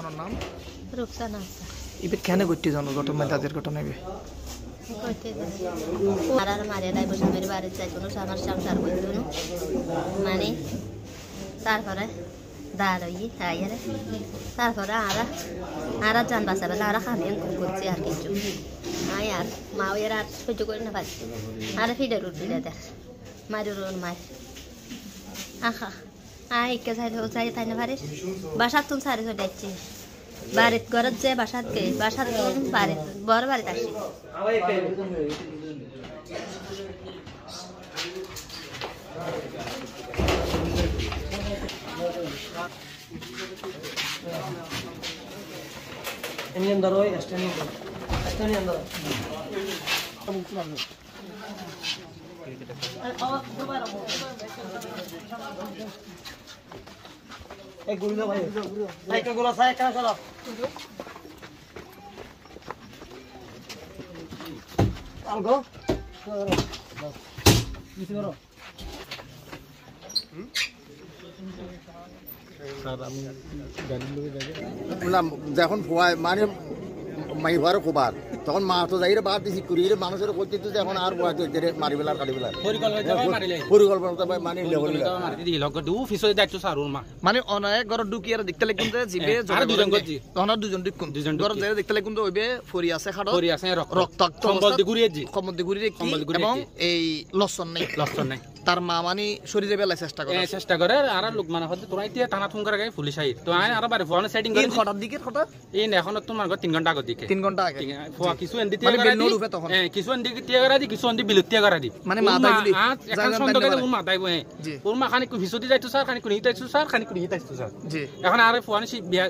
ওনার নাম রুকসানা ইবে কেন করতে জানো ঘটনা তাদের ঘটনা ইবে কইতে মারার মারে লাই বসে মেরে বাড়ি যাই কোনো আমার সংসার করতো না মানে তারপরে দাঁড়াই আইয়ারে তারপরে আরা জান বাঁচাবে আরা খামিয়ান করছি আর কিছু আয় আর মা এর আর সহ্য করে না পারছি আর ফিডে রুট দিলে দেখ মারুর মার আখা আয় কে যাই তাই না পারিস বাসার তুন সারি চলে যাচ্ছি বাড়িত ঘরত যে বাসাত গে বাসাত বাড়িত বড় বাড়িত আসি ini andar hoy estani andar guri na bhai bhai ka gula sai kana chalo algo bisi karo যখন মানে মাই ঘরে খোবার তখন মা তো যাই বাদ দিছি কুড়িয়ে মানুষের করতে এখন আর মারি বেলার কাটি বেলার পরিকল্পনা মানে মানে অনেক ঘর ঢুকিয়ে দেখতে লাগুন যে জিবে তখন দুজন ঢুকুন ঘর যাই দেখতে লাগুন যে ওইবে ফরি আছে খাড়ো রক্তাক্ত কম্বল দিয়ে ঘুরিয়ে এবং এই লক্ষণ নাই তার মা মানে শরীরে বেলায় চেষ্টা করে আর লোক মানে হতে তোরা ইতিয়া টানা থুম করে গায় পুলিশ আই তো আই আর বারে ফোন সেটিং করে কটার দিকে কটা এই এখন তোমার 3 ঘন্টা আগে দিকে 3 ঘন্টা আগে ফোয়া কিছু এন্দি তিয়া করে দি কিছু এন্দি তিয়া করে দি কিছু এন্দি বিলুতিয়া করে দি মানে মাথা গুলি এখন সন্দেহ করে উন মাথায় বহে ওর মা খানি ভিসুদি যাইতো স্যার খানি কুনি যাইতো স্যার খানি কুনি যাইতো স্যার জি এখন আর ফোন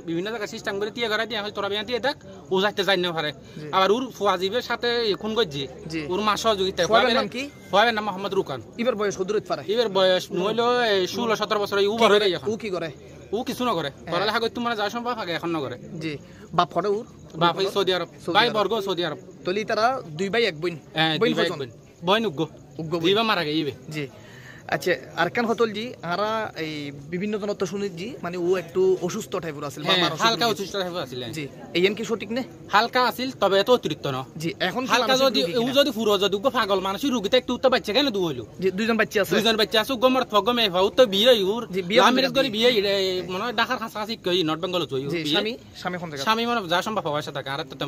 বিভিন্ন জায়গা সিস্টেম করে তিয়া করে দি এখন তোরা বিয়া দিয়ে দেখ ও যাইতে যাই না পারে আবার ওর ফোয়া জিবের সাথে খুন গজি ওর মা সহযোগিতা ফোয়ার নাম কি ফোয়ার নাম মোহাম্মদ রুকান ইবার বয়স কত দূর পারে ইবার বয়স নইল 16-17 বছর ও বড় হয়ে এখন ও কি করে ও কিছু না করে পড়ালেখা করতে মানে যা সম্ভব আগে এখন না করে জি বাপ ফটো ওর বাপ এই সৌদি আরব ভাই বর্গ সৌদি আরব তলি তারা দুই ভাই এক বোন বোন উগ্গ দিবা মারা গইবে জি আচ্ছা আর কেন হতল জি আরা এই বিভিন্ন জনত শুনি জি মানে ও একটু অসুস্থ টাইপের আছিল হালকা অসুস্থ টাইপের আছিল জি এইন কি সঠিক নে হালকা আছিল তবে এত অতিরিক্ত না জি এখন হালকা যদি ও যদি পুরো যদি পাগল মানসিক রোগীতে একটু তো বাচ্চা কেন দুইলো জি দুইজন বাচ্চা আছে গমর ফগমে ভাউ তো বিয়ে ইউর আমেরিকা করে বিয়ে মনে ঢাকার খাসি কই নর্থ বেঙ্গল চই জি স্বামী কোন জায়গা স্বামী মানে যা সম্ভব হওয়ার সাথে আর তো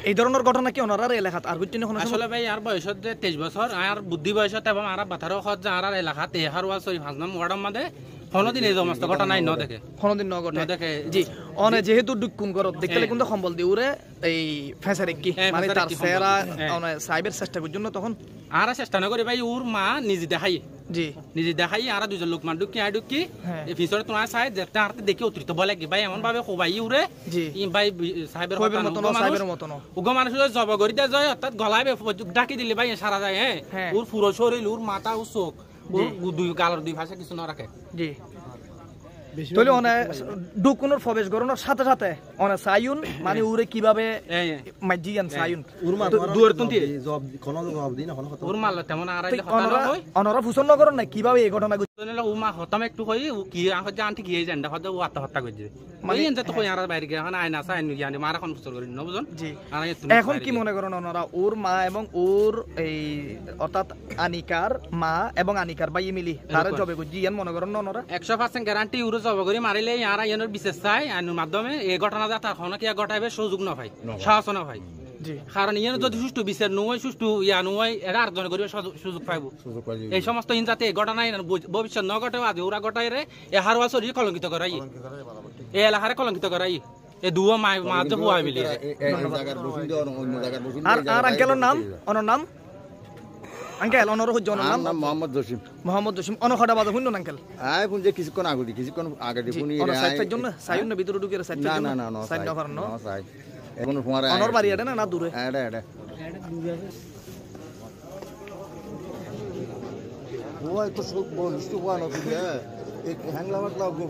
এই ধরনের ঘটনা কি ওনার এলাকাত আর বুঝতে না আসলে ভাই আর বয়সত 23 বছর আর বুদ্ধি বয়সত এবং আর বাথারো খত যে আর এলাকাত এহার ওয়া সরি ফাজনাম ওয়ার্ডম মধ্যে কোনদিন এই সমস্ত ঘটনা ন দেখে কোনদিন ন দেখে জি অনে যেহেতু দুকুন করত দেখতে কিন্তু সম্বল দিউরে এই ফেসারে কি মানে তার সেরা অনে সাইবার চেষ্টা করার জন্য তখন আর চেষ্টা না করে ভাই ওর মা নিজে দেখাই জি নিজে দেখাই আর দুজন লোক মান ঢুকি এই ফিসরে তোমার সাই দেখতে আর দেখে অতিরিক্ত বলে কি ভাই এমন ভাবে খোবাই উরে জি ভাই সাইবার মতো উগো মানুষ জব করি দে যায় অর্থাৎ গলায় ডাকি দিলে ভাই সারা যায় হ্যাঁ ওর পুরো শরীর ওর মাথা ও চোখ ওর দুই গালের দুই ভাষা কিছু না রাখে জি তলে অনে ডুকুনোর প্রবেশ গরনের সাথে সাথে অনে সায়ুন মানে উরে কিভাবে মাজিয়ান সায়ুন ওর মা দুয়ার তুন দিয়ে জব কোন জবাব দিই না কোন কথা ওর মাল তেমন আড়াইলে কথা না হয় অনরা ফুসন নগর না কিভাবে এই ঘটনা ঘটছে ও মা হতাম একটু কই ও কি আহ জানতি কি জানডা হতে ও আত্মহত্যা করছে মানে এনতে তো কই আর বাইরে গিয়ে এখন আয়না সাইন জানি মারা কোন ফুসল করি না বুঝুন জি এখন কি মনে করেন অনরা ওর মা এবং ওর এই অর্থাৎ আনিকার মা এবং আনিকার ভাই মিলি তারা জবে জিয়ান মনে করেন অনরা 100% গ্যারান্টি ওর জব করি মারিলে আর এর বিশেষ চাই আইনের মাধ্যমে এই ঘটনা যা তখন কি ঘটাইবে সুযোগ না ভাই সাহস না ভাই জি কারণ ইয়ে যদি সুষ্ঠু বিচার নয় সুষ্ঠু ইয়া নয় এরা আরেকজন করিবে সুযোগ পাইব এই সমস্ত হিংসাতে ঘটনা ভবিষ্যৎ ন ঘটে আজ ওরা ঘটাই রে এ হারওয়া শরীর কলঙ্কিত করাই এ এলাকারে কলঙ্কিত করাই এ দুয়া মা যে হুয়া মিলি আর আঙ্কেলের নাম অনর নাম আঙ্কেল অনর হজ্জ নাম মোহাম্মদ জসিম অনখটা বাজে শুনুন আঙ্কেল আই ফোন যে কিছুক্ষণ আগে দিপুনি অন সাইডের জন্য সাইন না ভিতরে ঢুকে সাইড না সাইড না করেন না সাইড এখন ফোন অনর বাড়ি এটা না দূরে এটা ও তো সব বল ইস্টু কোয়া না তুই এক হ্যাংলা মাতলা গো